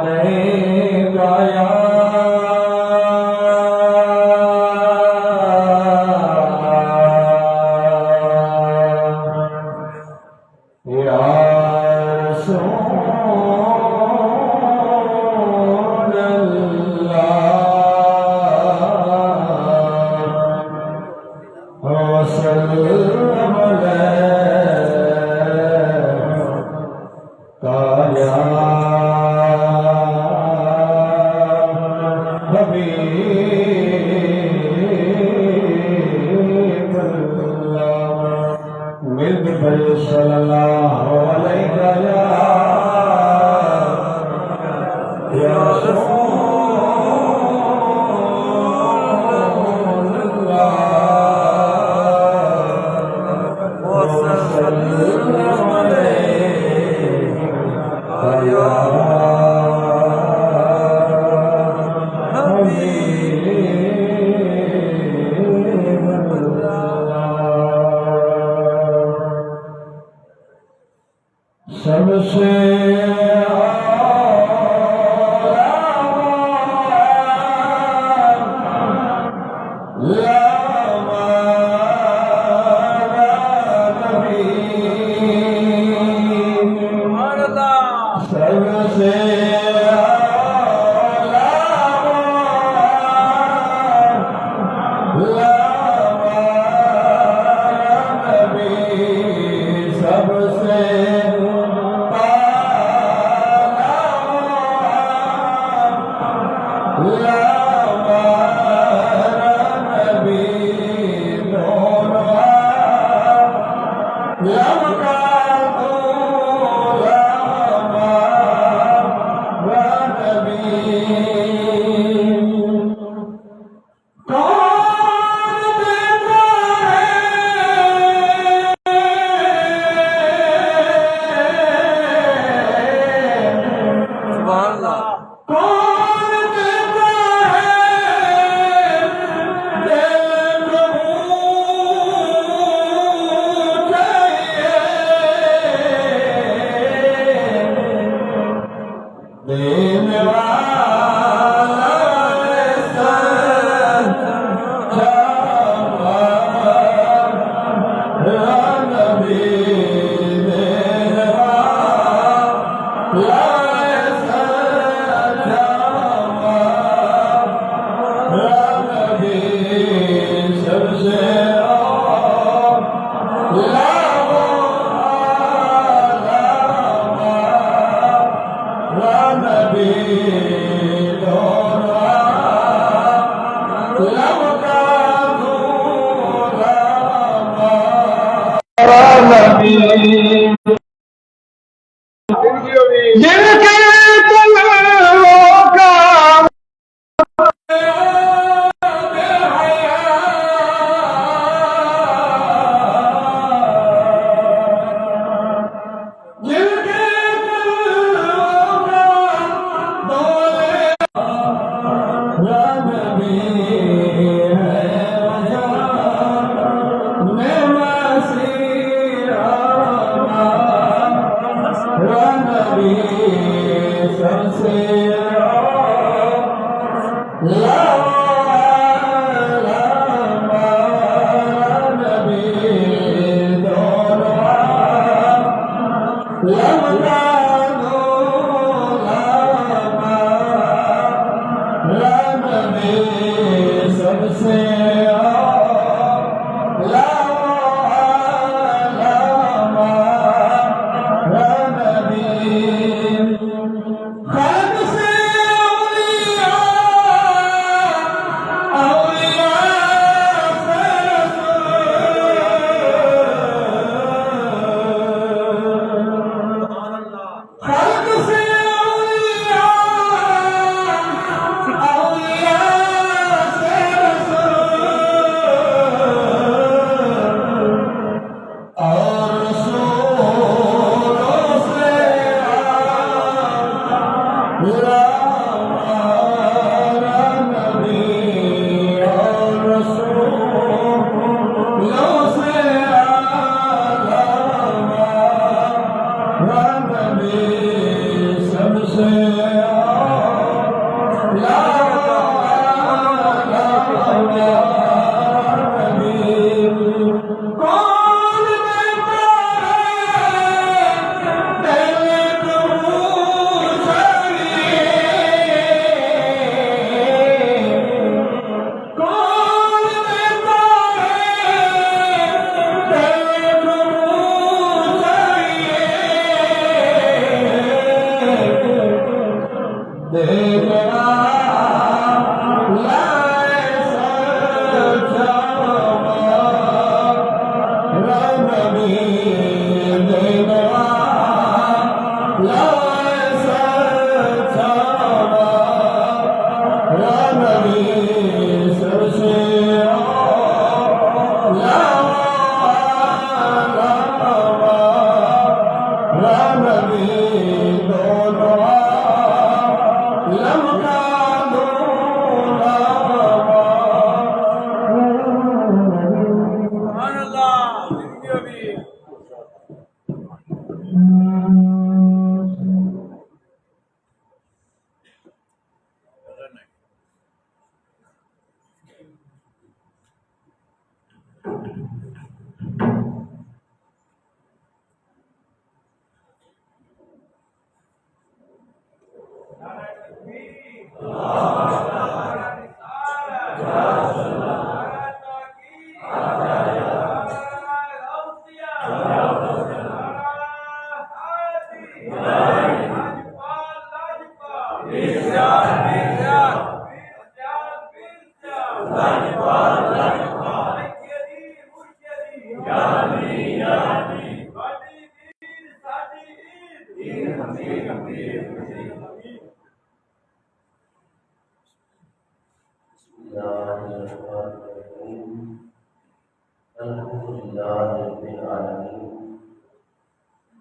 نہیں گایا صلی اللہ علیہ یا رسول اللہ وسلم علیہ یا سب سے سب سے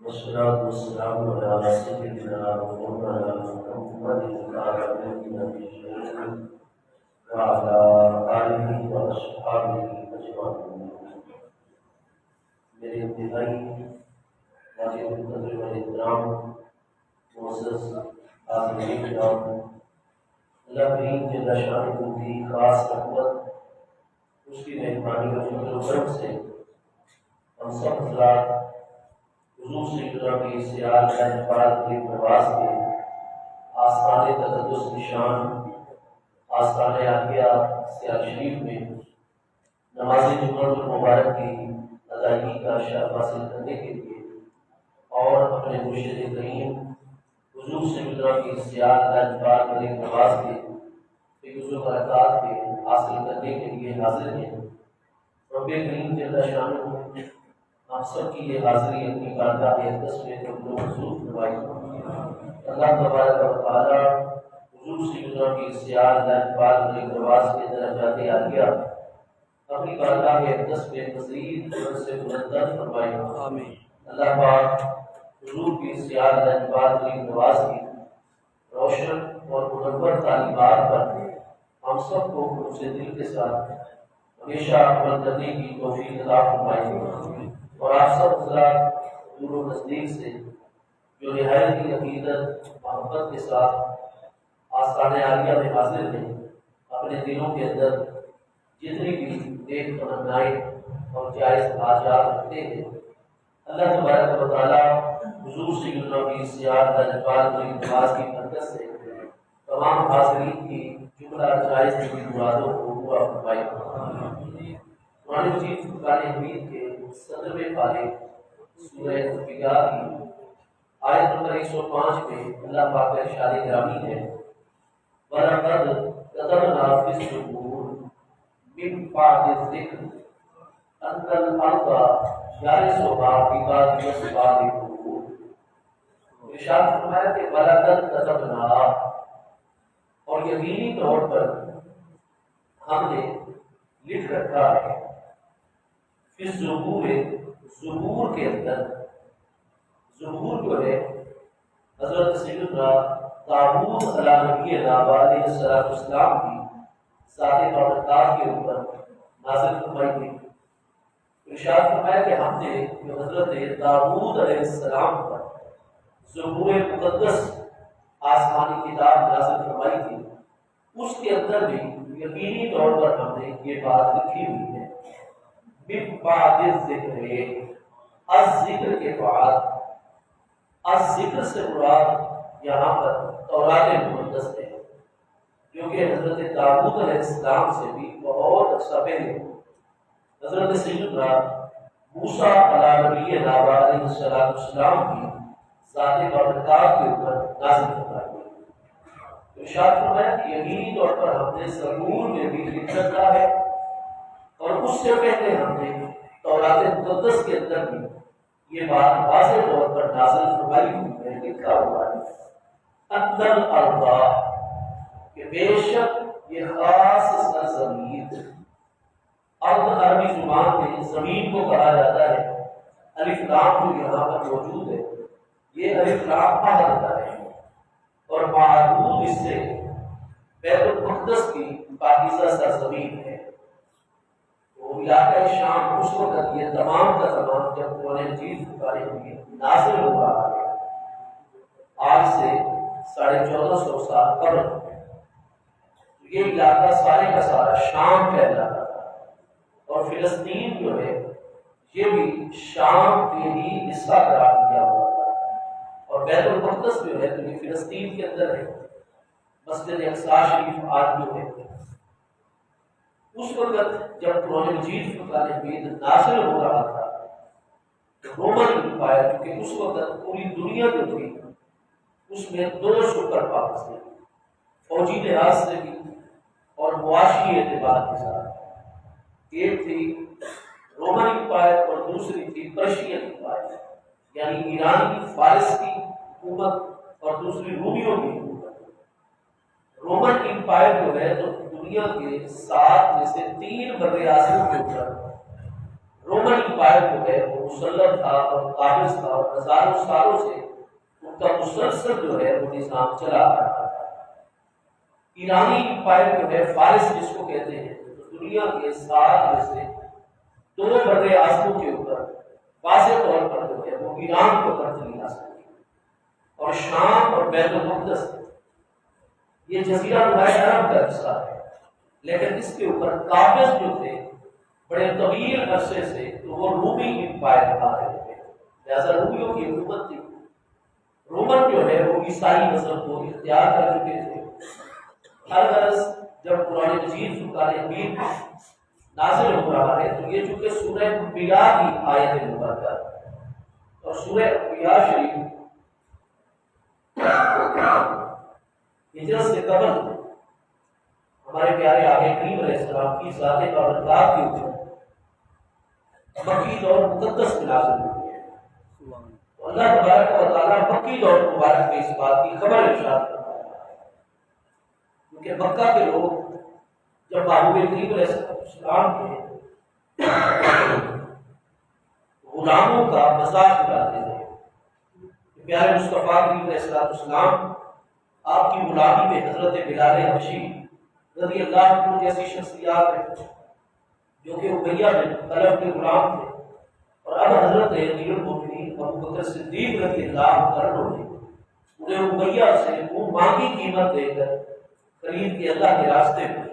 والصلاة والسلام على سيدنا ومولانا محمد وعلى آله وأصحابه أجمعين. میرے انتہائی واجب القدر والاحترام معزز حاضرین کرام، اللہ کریم جل شانہ کی خاص رحمت، اس کی مہربانی اور فضل و کرم سے ہم سب حضرات حضور سیدنا کی سیال پاک کی پرواز کے آستان تقدس نشان آستان عالیہ سیال شریف میں نماز جمعہ المبارک کی ادائیگی کا شرف حاصل کرنے کے لیے اور اپنے مرشد کریم حضور سیدنا کی سیال پاک کی پرواز کے فضل برکات کے حاصل کرنے کے لیے حاضر ہیں۔ رب کریم جل شانہ آپ سب کی یہ حاضری اپنی بارگاہ اقدس میں حضور فرمائی۔ اللہ تبارک و تعالی حضور سیدنا کی سیال پاک کی پرواز کے درجات عالیہ اپنی بارگاہ اقدس میں مزید بلند سے بلندتر فرمائے۔ آمین۔ اللہ پاک حضور کی سیال پاک کی پرواز کی روشن اور منور تعلیمات پر ہم سب کو سے دل کے ساتھ ہمیشہ عمل کرنے کی توفیق عطا فرمائے، اور آپ سب حضرات دور و نزدیک سے جو نہایت کی عقیدت محبت کے ساتھ آستان عالیہ میں حاضر ہیں، اپنے دلوں کے اندر جتنی بھی نیک تمنائیں اور جائز حاجات رکھتے ہیں، اللہ تبارک و تعالی حضور سیدنا کی سیال پاک کی نماز کی برکت سے تمام حاضرین کی جملہ جائز کی مرادوں کو پورا فرمائے۔ قرآن مجید فرقان حمید کے 17ویں پارے سورہ انفطار کی آیت نمبر 105 میں اللہ پاک کا ارشاد گرامی ہے، وَلَقَدْ كَتَبْنَا فِي الزُّبُورِ مِن بَعْدِ الذِّكْرِ أَنَّ الْأَرْضَ يَرِثُهَا عِبَادِيَ الصَّالِحُونَ۔ ارشاد فرمایا کہ وَلَقَدْ كَتَبْنَا، اور یقینی طور پر ہم نے لکھ رکھا ہے، فی الزبور، زبور کے اندر، زبور جو ہے حضرت سیدنا داؤد علیہ نبی علیہ السلام کی ذات بابرکات کے اوپر نازل فرمائی گئی۔ ارشاد فرمایا کہ ہم نے جو حضرت داؤد علیہ السلام پر زبور مقدس آسمانی کتاب نازل فرمائی تھی، اس کے اندر بھی یقینی طور پر ہم نے یہ بات لکھی ہوئی ہے، من بعد الذکر، از ذکر کے بعد، از ذکر سے مراد یہاں پر تورات مقدس ہے، جو کہ حضرت داؤد علیہ السلام سے بھی بہت عرصہ پہلے حضرت سیدنا موسیٰ علیہ نبی علیہ السلام کی ذات بابرکات کے اوپر نازل فرمائی گئی۔ ارشاد فرمایا کہ یقینی طور پر ہم نے زبور میں بھی لکھ رکھا ہے اور اس سے پہلے ہم نے تورات مقدس کے اندر بھی یہ بات واضح طور پر نازل فرمائی ہوئی ہے، لکھا ہوا ہے ان الارض، کہ بے شک یہ خاص سرزمین، ارض عربی زبان میں زمین کو کہا جاتا ہے۔ الف لام جو یہاں پر موجود ہے یہ الف لام عہد کا ہے، اور معدود اس سے بیت المقدس کی پاکیزہ سرزمین ہے۔ وہ علاقہ شام اس وقت یہ تمام کا تمام جب قرآن مجید پکارے ہوئے نازل ہو رہا ہے، آج سے 1450 سال قبل یہ علاقہ سارے کا سارا شام کا علاقہ تھا، اور فلسطین جو ہے یہ بھی شام کے ہی حصہ قرار دیا ہوا تھا، اور بیت المقدس جو ہے تو یہ فلسطین کے اندر ہے۔ مسجد اقصی شریف آج جو ہے اس وقت جب قرآن مجید فقہ حمید نازل ہو رہا تھا تو رومن امپائر کیونکہ اس وقت پوری دنیا جو تھی اس میں دو سپر پاورز تھے، فوجی لحاظ سے بھی اور معاشی اعتبار کے ساتھ۔ ایک تھی رومن امپائر اور دوسری تھی پرشین امپائر، یعنی ایران کی فارس کی حکومت اور دوسری رومیوں کی حکومت۔ رومن امپائر جو ہے تو دنیا کے 7 میں سے 3 بر اعظم کے اوپر رومن امپائر جو ہے وہ مسلط تھا اور قابض تھا، اور ہزاروں سالوں سے ان کا مسلسل جو ہے وہ نظام چلا آ رہا تھا۔ ایرانی امپائر جو ہے فارس جس کو کہتے ہیں، تو دنیا کے 7 میں سے 2 بر اعظموں کے اوپر واضح طور پر جو ہے وہ ایران کو ترجیح حاصل کی، اور شام اور بیت المقدس یہ جزیرہ نمایاں عرب کا حصہ ہے، لیکن اس کے اوپر قابض جو تھے بڑے طویل عرصے سے تو وہ رومی امپائر آ رہے تھے، لہذا رومیوں کی حکومت تھی۔ رومن جو ہے وہ عیسائی مذہب کو اختیار کر چکے تھے۔ ہر غرض جب قرآن مجید فقہ حمید نازل ہو رہا ہے تو یہ چونکہ سورہ انبیاء کی آیت مبارکہ اور سورہ انبیاء شریف ہجرت سے قبل ہمارے پیارے آقا کریم علیہ السلام کی ذات بابرکات کے اوپر مکی دور مقدس میں نازل ہوئی ہے، تو اللہ تبارک و تعالیٰ مکی دور مبارک میں اس بات کی خبر ارشاد کرتا ہے، کیونکہ مکہ کے لوگ جب محبوب کریم علیہ السلام کے غلاموں کا مذاق اڑاتے تھے۔ پیارے مصطفیٰ کریم علیہ السلام آپ کی غلامی میں حضرت بلال حبشی رضی اللہ عنہ جیسی شخصیات ہیں جو کہ امیہ بن خلف کے غلام تھے، اور اب حضرت امیر المومنین ابو بکر صدیق رضی اللہ عنہ نے انہیں امیہ سے منہ مانگی قیمت دے کر خرید کے اللہ کے راستے میں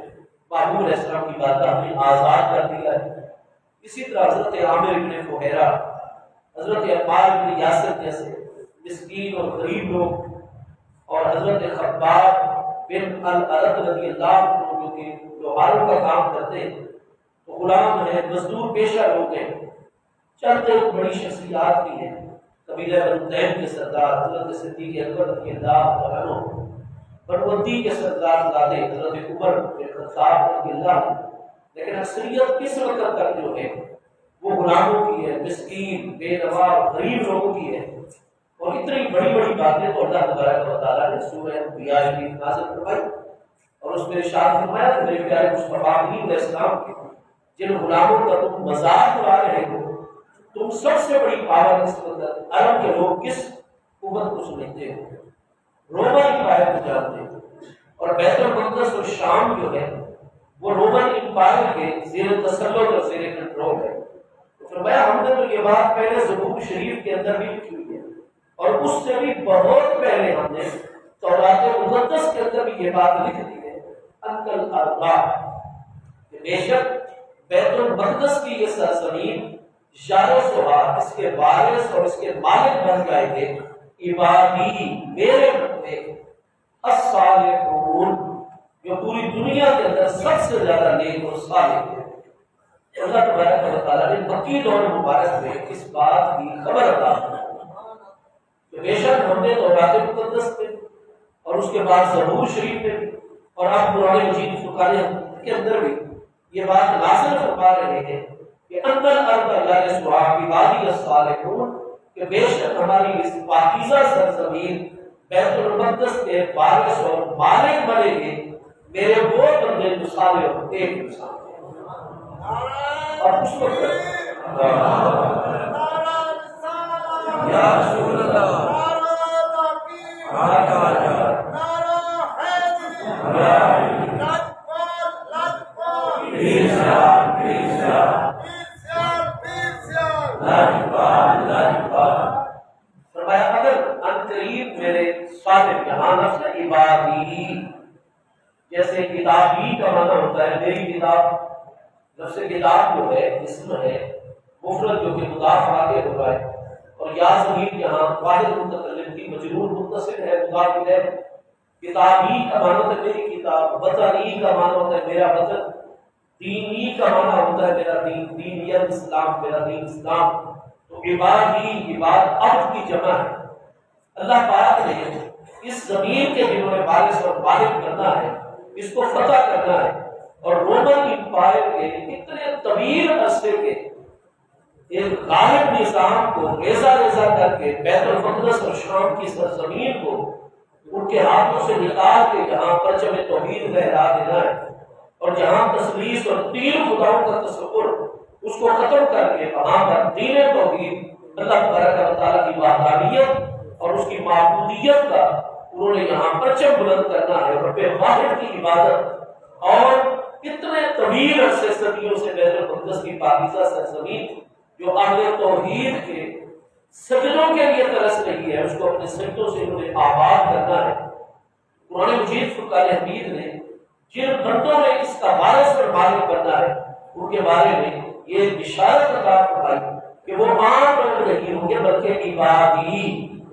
محبوب علیہ السلام کی بارگاہ میں آزاد کر دیا ہے۔ اسی طرح حضرت عامر ابن فہیرہ، حضرت عمار ابن یاسر جیسے مسکین اور غریب لوگ، اور حضرت خباب بن الارد رضی اللہ عنہ جو کہ لوہاروں کا کام کرتے ہیں، تو غلام ہیں، مزدور پیشہ لوگ ہیں۔ چند ایک بڑی شخصیات بھی ہیں، قبیلہ بنو تیم کے سردار حضرت صدیق اکبر رضی اللہ عنہ، بنوندی کے سردار زادے حضرت عمر بن خطاب رضی اللہ عنہ، لیکن اکثریت کس وقت تک جو ہے وہ غلاموں کی ہے، مسکین بے نوا غریب لوگوں کی ہے۔ اور اتنی بڑی بڑی باتیں تو اللہ تبارک و تعالیٰ نے سورہ انبیاء شریف نازل فرمائی، اور اس میں ارشاد فرمایا کہ میرے پیارے مصطفیٰ علیہ السلام کے جن غلاموں کا تم مذاق اڑا رہے ہو، تم سب سے بڑی پاور اس وقت عرب کے لوگ کس قوت کو سمجھتے ہو؟ رومن امپائر کو جانتے ہو، اور بیت المقدس اور شام جو ہے وہ رومن امپائر کے زیر تسلط اور زیر کنٹرول ہے۔ تو فرمایا ہم نے تو یہ بات پہلے زبور شریف کے اندر بھی لکھی ہوئی ہے، اور اس سے بھی بہت پہلے ہم نے تورات مقدس کے اندر بھی یہ بات لکھ دی ہے ان الارض، کہ بے شک بیت المقدس کی یہ سرزمین یار و سوار اس کے وارث اور اس کے مالک بن جائیں گے عبادی میرے بندے الصالحون، جو پوری دنیا کے اندر سب سے زیادہ نیک اور صالح ہے۔ اللہ تبارک و تعالیٰ نے مکی دور مبارک میں اس بات کی خبر عطا کی کہ بے شک ہم نے تورات مقدس میں اور اس کے بعد زبور شریف میں بھی اور اب قرآن مجید فرقان حمید کے اندر بھی یہ بات نازل فرما رہے ہیں کہ اندر ارض یرثها عبادی الصالحون، کہ بے شک ہماری اس پاکیزہ سرزمین بیت المقدس کے وارث اور مالک بنیں گے میرے وہ بندے جو صالح اور نیک انسان ہیں۔ اور اس وقت یا رسول اللہ فرمایا اگر ان قریب میرے صادق یہاں لفظ عبادی، جیسے کتابی کا معنی ہوتا ہے میری کتاب، لفظ کتاب جو ہے اسم ہے مفرد جو کہ مضاف آگے ہو رہا ہے، اور یا ضمیر یہاں واحد متکلم کی مجرور متصل ہے مضاف الیہ۔ کتابی کا معنی ہوتا ہے میری کتاب، وطنی کا معنی ہوتا ہے میرا وطن، دینی کا معنی ہوتا ہے میرا دین، دینیت اسلام، میرا دین اسلام۔ تو عبادی عباد عبد کی جمع ہے۔ اللہ پاک نے اس زمین کے جنہوں نے وارث اور مالک کرنا ہے، اس کو فتح کرنا ہے، اور رومن امپائر کے اتنے طویل عرصے کے ایک غالب نظام کو ریزہ ریزہ کر کے بیت المقدس اور شام کی سرزمین کو ان کے ہاتھوں سے نکال کے جہاں پرچم توحید لہرا دینا ہے، اور جہاں تثلیث اور تین خداؤں کا تصور اس کو ختم کر کے وہاں پر دین توحید اللہ تبارک و تعالیٰ کی وحدانیت اور اس کی معبودیت کا انہوں نے یہاں پرچم بلند کرنا ہے، رب واحد کی عبادت۔ اور اتنے طویل عرصے صدیوں سے بیت المقدس کی پاکیزہ سرزمین جو اہل توحید کے سجدوں کے لیے ترس رہی ہے، اس کو اپنے سجدوں سے انہوں نے آباد کرنا ہے۔ قرآن مجید فرقان حمید نے جن بندوں نے اس کا وارث اور مالک بننا ہے ان کے بارے میں یہ بشارت عطا فرمائی کہ وہ عام لوگ نہیں ہوں گے بلکہ عبادی،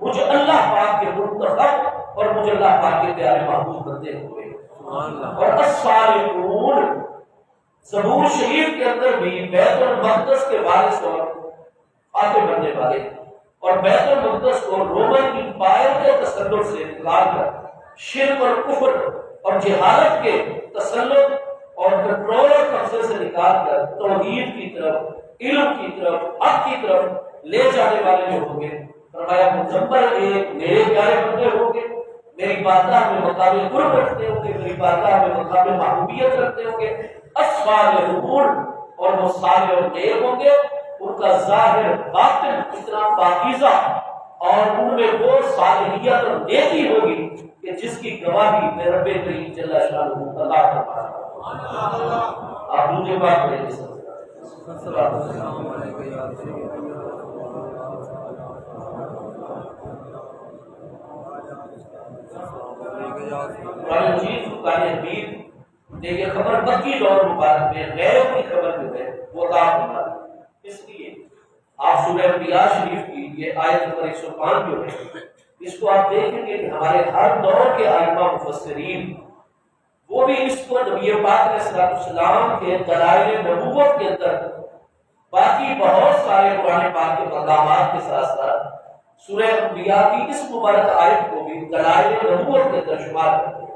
مجھے اللہ پاک کے منتخب اور مجھے اللہ پاک کے پیارے محبوب بندے ہوئے۔ اور الصالحون، زبور شریف کے اندر بھی بیت المقدس کے وارث اور فاتح بننے والے، اور بیت المقدس کو رومن امپائر کے تسلط سے نکال کر شرک اور کفر اور جہالت کے تسلط اور کنٹرول اور قبضے سے نکال کر توحید کی طرف، علم کی طرف، حق کی طرف لے جانے والے جو ہوں گے، فرمایا مزمر ایک میرے پیارے بندے ہوں گے، میری بارگاہ میں مقام قرب رکھتے ہوں گے، میری بارگاہ میں مقام محبوبیت رکھتے ہوں گے، الصالحون، اور وہ صالح اور نیک ہوں گے، ان کا ظاہر باطن اتنا پاکیزہ اور ان میں وہ صالحیت اور نیکی ہوگی کہ جس کی گواہی میں رب کریم جل شانہ اللہ فرما رہا ہوں۔ آپ مجھے بات کریں گے قرآن مجید فرقان حمید نے یہ خبر مکی دور مبارک میں غیب کی خبر جو ہے وہ عطا فرمائی۔ اس لیے آپ سورہ انبیاء شریف کی یہ آیت نمبر 105 جو ہے اس کو آپ دیکھیں گے کہ ہمارے ہر دور کے ائمہ مفسرین وہ بھی اس کو نبی پاک علیہ السلام کے دلائل نبوت کے اندر باقی بہت سارے قرآن پاک کے مقامات کے ساتھ ساتھ سورہ انبیاء کی اس مبارک آیت کو بھی دلائل نبوت کے اندر شمار کرتے ہیں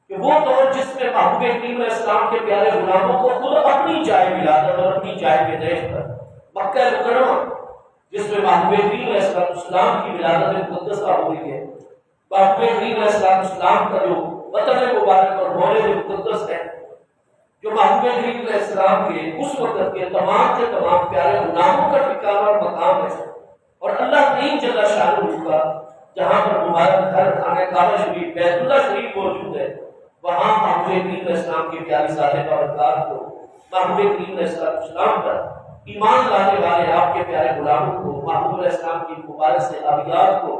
کہ وہ دور جس میں محبوب کریم علیہ السلام کے پیارے غلاموں کو خود اپنی جائے ولادت اور اپنی جائے پیدائش پر مکہ مکرمہ جس میں محبوب کریم علیہ السلام کی ولادت مقدسہ ہو رہی ہے، محبوب کریم علیہ السلام کا جو وطن مبارک اور مولد مقدس ہے، جو محبوب کریم علیہ السلام کے اس وقت کے تمام سے تمام پیارے غلاموں کا ٹھکانہ اور مقام ہے، اور اللہ کریم جل شانہ کا جہاں پر مبارک گھر خانہ کعبہ شریف بیت اللہ شریف موجود ہے، وہاں محبوب کریم علیہ السلام کی پیاری ذات بابرکات کو محبوب کریم علیہ السلام پر ایمان لانے والے آپ کے پیارے غلاموں کو، محبوب علیہ السلام کی مبارک سے آبیات کو،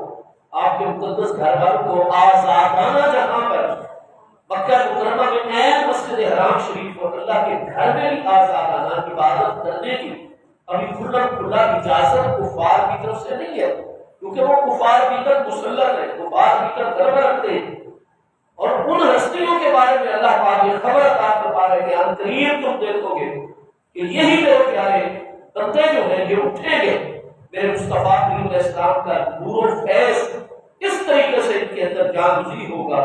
آپ کے مقدس گھر والوں کو آزادانہ جہاں پر مکہ مکرمہ میں عین مسجد حرام شریف اور اللہ کے گھر میں بھی آزادانہ عبادت کرنے کی ابھی کھلا اجازت کفار کی طرف سے نہیں ہے، کیونکہ وہ کفار بھی تک مسلط ہے، کفار بھی تک گرب رکھتے ہیں، اور ان ہستیوں کے بارے میں اللہ پاک یہ خبر عطا فرما رہے کہ ان قریب تم دیکھو گے کہ یہی میرے پیارے بندے جو ہیں یہ اٹھیں گے، میرے مصطفیٰ کریم علیہ السلام کا نور و فیض اس طریقے سے ان کے اندر جانگزی ہوگا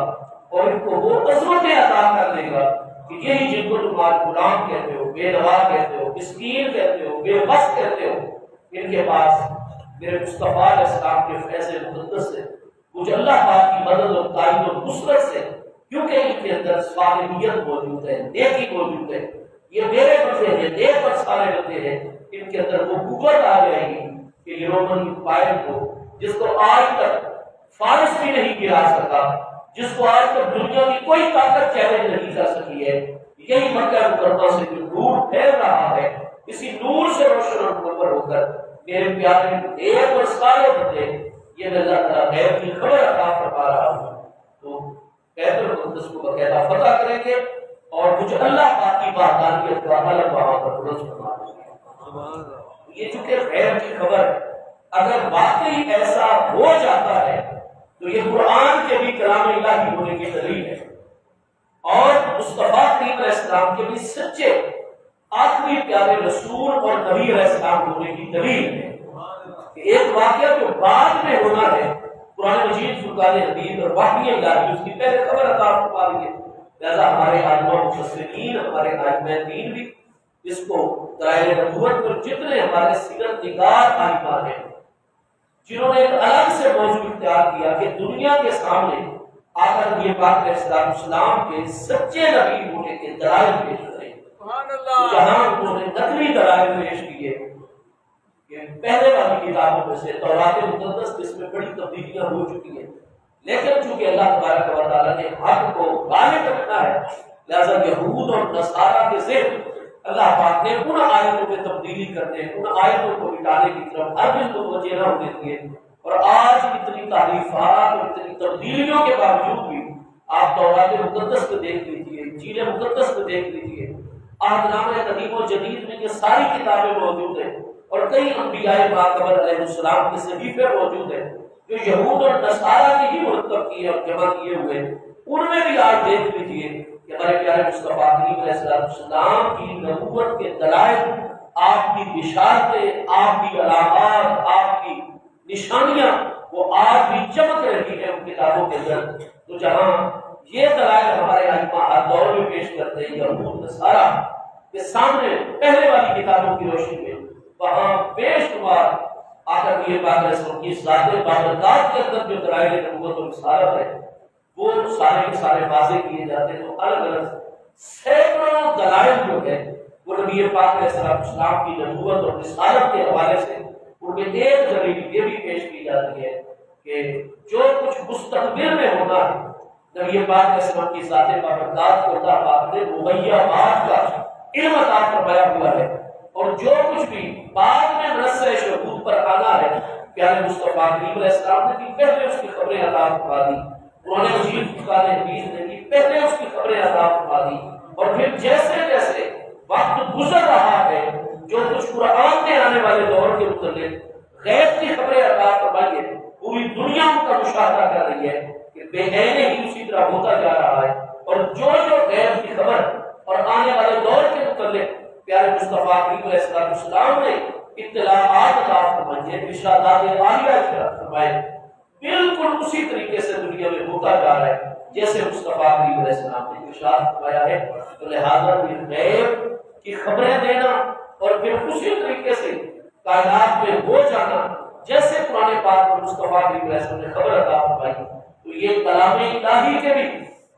اور ان کو وہ عظمتیں عطا کر دے گا کہ یہی جن کو تم آج غلام کہتے ہو، بے نوا کہتے ہو، مسکین کہتے ہو، بے بس کہتے ہو، ان کے پاس میرے مصطفیٰ علیہ السلام کے فیض مقدس سے کچھ اللہ پاک کی مدد اور تائید اور نصرت سے، کیونکہ ان کے اندر صالحیت موجود ہے، نیکی موجود ہے، یہ میرے بندے ہیں، نیک اور صالح بندے ہیں، ان کے اندر وہ قوت آ جائے گی کہ یہ رومن امپائر کو، جس کو آج تک فارس بھی نہیں گرا سکا، جس کو آج تک دنیا کی کوئی طاقت چیلنج نہیں کر سکی ہے، یہی مکہ مکرمہ سے جو نور پھیل رہا ہے، اسی نور سے روشن اور منور ہو کر میرے پیارے نیک اور صالح بندے، یہ میں اللہ تعالیٰ غیب کی خبر عطا فرما رہا ہوں، تو بیت المقدس کو باقاعدہ فتح کریں گے اور مجھے اللہ پاک کی وحدانیت کا علم وہاں پر بلند فرما دیں گے۔ یہ چونکہ غیب کی خبر ہے، اگر واقعی ایسا ہو جاتا ہے تو یہ قرآن کے بھی کلام الہی ہونے کی دلیل ہے اور مصطفیٰ کریم علیہ السلام کے بھی سچے آخری پیارے رسول اور نبی علیہ السلام ہونے کی دلیل ہے کہ ایک واقعہ جو بعد میں ہونا ہے، قرآن مجید فرقان حمید اور وحی الہی اس کی پہلے خبر عطا فرما دی ہے، لہذا ہمارے علماء مفسرین، ہمارے ائمہ دین بھی اس کو دلائل نبوت پر جتنے ہمارے سیرت نگار عالمان ہیں جنہوں نے ایک الگ سے موضوع اختیار کیا کہ دنیا کے سامنے آقا نبی پاک علیہ السلام کے سچے نبی ہونے کے دلائل پیش کریں، جہاں انہوں نے نقلی دلائل پیش کیے کہ پہلے والی کتابوں میں سے تورات مقدس جس میں بڑی تبدیلیاں ہو چکی ہیں، لیکن چونکہ اللہ تبارک و تعالیٰ نے حق کو غالب رکھنا ہے، لہذا یہود اور نصارہ کے ذہن اللہ پاک نے ان آیتوں میں تبدیلی کرنے، ان آیتوں کو مٹانے کی طرف ہر دن متوجہ نہ ہونے دیے، اور آج اتنی تعریفات اور اتنی تبدیلیوں کے باوجود بھی آپ تورات مقدس کو دیکھ لیجیے، انجیل مقدس کو دیکھ لیجیے، عہد نامہ قدیم و جدید میں یہ ساری کتابیں موجود ہیں اور کئی انبیاء باقبر علیہ السلام کے صحیفے موجود ہیں جو یہود اور نصارہ کی ہی مرتب کیے اور جمع کیے ہوئے، ان میں بھی آج دیکھ لیجیے کہ ہمارے پیارے مصطفیٰ کریم علیہ السلام کی نبوت کے دلائل، آپ کی بشارتیں، آپ کی علامات، آپ کی نشانیاں وہ آج بھی چمک رہی ہیں ان کتابوں کے اندر۔ تو جہاں یہ دلائل ہمارے ائمہ ہر دور میں پیش کرتے ہیں یہود نصارہ کے سامنے پہلے والی کتابوں کی روشنی میں، وہاں بے شمار آقا نبی پاک علیہ السلام کی ذات بابرکات کے اندر جو دلائل نبوت و رسالت ہے وہ سارے کے سارے واضح کیے جاتے ہیں۔ تو الگ الگ سینکڑوں دلائل جو ہے وہ نبی پاک علیہ السلام کی نبوت اور رسالت کے حوالے سے ان میں ایک دلیل یہ بھی پیش کی جاتی ہے کہ جو کچھ مستقبل میں ہونا ہے نبی پاک علیہ السلام کی ذات بابرکات کو اللہ پاک نے مغیبات کا علم عطا فرمایا ہوا ہے، اور جو کچھ بھی بعد میں نص شہود پر آنا ہے پیارے مصطفیٰ کریم علیہ السلام نے پہلے اس کی خبریں عطا فرما دی، قرآن مجید فرقان حمید نے پہلے اس کی خبریں عطا فرما دی، اور پھر جیسے جیسے وقت گزر رہا ہے جو کچھ قرآن میں آنے والے دور کے متعلق غیب کی خبریں عطا فرمائی ہے، پوری دنیا کا مشاہدہ کر رہی ہے کہ بے عینے ہی اسی طرح ہوتا جا رہا ہے، اور جو غیب کی خبر اور آنے والے دور کے متعلق پیارے مصطفیٰ کریم علیہ السلام نے اطلاعات عطا فرمائی ہیں، ارشادات عالیہ فرمائے، بالکل اسی طریقے سے دنیا میں ہوتا جا رہا ہے جیسے مصطفیٰ کریم علیہ السلام نے ارشاد فرمایا ہے۔ تو لہذا غیب کی خبریں دینا اور پھر اسی طریقے سے کائنات میں ہو جانا جیسے قرآن پاک میں مصطفیٰ کریم علیہ السلام نے خبر عطا فرمائی، تو یہ کلام الہی کے بھی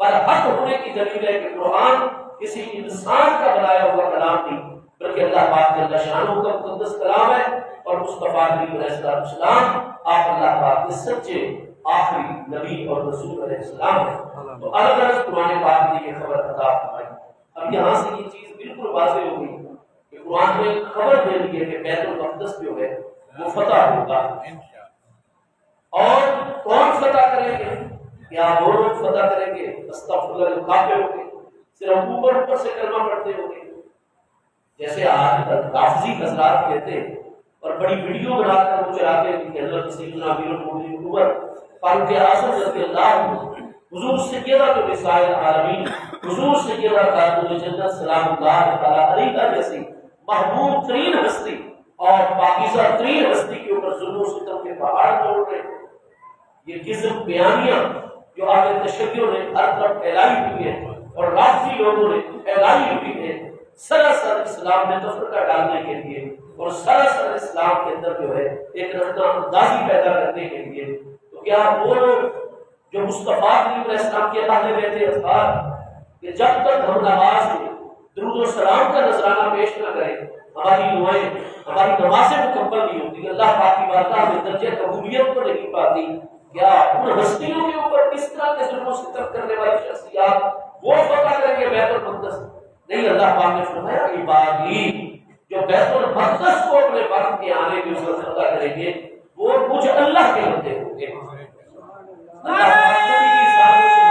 برحق ہونے کی دلیل ہے کہ قرآن کسی انسان کا بنایا ہوا کلام نہیں بلکہ اللہ پاک جل شانہ کا مقدس کلام ہے، اور مصطفیٰ کریم علیہ السلام آپ اللہ پاک کے سچے آخری نبی اور رسول علیہ السلام ہے۔ تو الگ الگ قرآن پاک نے یہ خبر عطا فرمائی۔ اب یہاں سے یہ چیز بالکل واضح ہو گئی کہ قرآن نے خبر دے دی ہے کہ بیت المقدس جو ہے وہ فتح ہوگا، اور کون فتح کریں گے؟ کیا وہ لوگ فتح کریں گے استغفر اللہ کافر ہوں گے، صرف اوپر سے کلمہ پڑھتے ہوں گے، جیسے آج رافضی حضرات کہتے ہیں اور بڑی ویڈیو بنا کر وہ چلاتے ہیں کہ حضرت سیدنا امیر المومنین عمر فاروق اعظم رضی اللہ عنہ، حضور سیدہ تو نساء العالمین، حضور سیدہ خاتون الجنت سلام اللہ علیہا جیسی محبوب ترین ہستی اور پاکیزہ ترین ہستی کے اوپر ظلم و ستم کے پہاڑ توڑ رہے، یہ کذب بیانیاں جو اہل تشیع نے ہر طرف پھیلائی ہوئی ہے اور رافضی لوگوں نے پھیلائی ہوئی ہے سراسر اسلام میں تفرقہ ڈالنے کے لیے اور سراسر اسلام کے اندر جو ہے ایک رخنہ اندازی پیدا کرنے کے لیے، تو کیا وہ لوگ جو مصطفیٰ علیہ السلام کے اہل بیت اطہار کہ جب تک ہم نماز میں درود و سلام کا نذرانہ پیش نہ کریں ہماری دعائیں ہماری نمازیں مکمل نہیں ہوتی، اللہ پاک کی بارگاہ میں درجہ قبولیت کو نہیں پاتی، کیا ان ہستیوں کے اوپر اس طرح کے ظلم و ستم کرنے والی شخصیات وہ فتح کریں گے بیت المقدس؟ نہیں، اللہ پاک نے فرمایا عبادی جو بیت المقدس کو اپنے وقت کے آنے کے اوپر فتح کریں گے وہ مجھ اللہ کے بندے ہوں گے۔ اللہ پاک نبی کی سالوں سے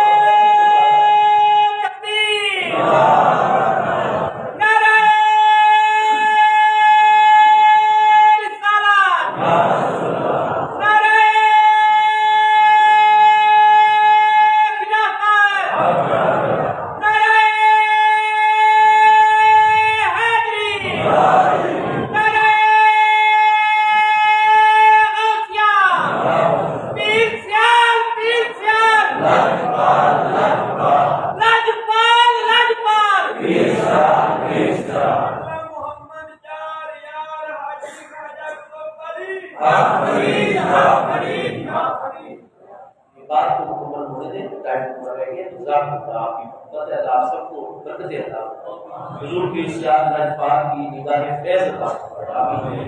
بات کو مکمل ہونے دیں، ٹائم پورا رہ گیا، جزاک اللہ، آپ کی محبت ہے، اللہ آپ سب کو برکت عطا فرمائے، حضور کی ارشاد اللہ پاک کی نگاہ فیض عطا فرمائے۔